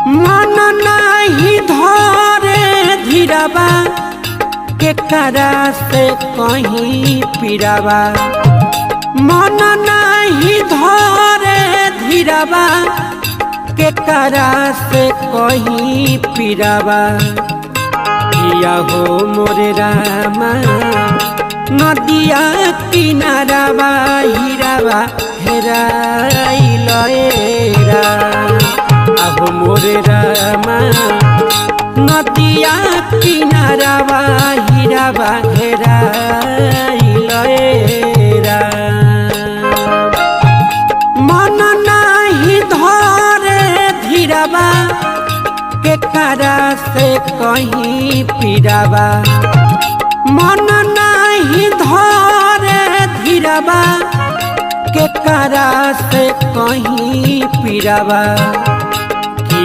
मन नहीं धरे धीराबा के करा से कहीं पीराबा मन नहीं धरे धीराबा के करा से कहीं पीराबा किया हो मोरे रामा नदिया किनाराबा हीराबा हेराइल आहो मोरे रामा नदिया किनाराबा हीराबा हेराइल मन नहीं धरे धीराबा के करा से कहीं पीराबा मन नहीं धरे धीराबा के करा से कहीं पीराबा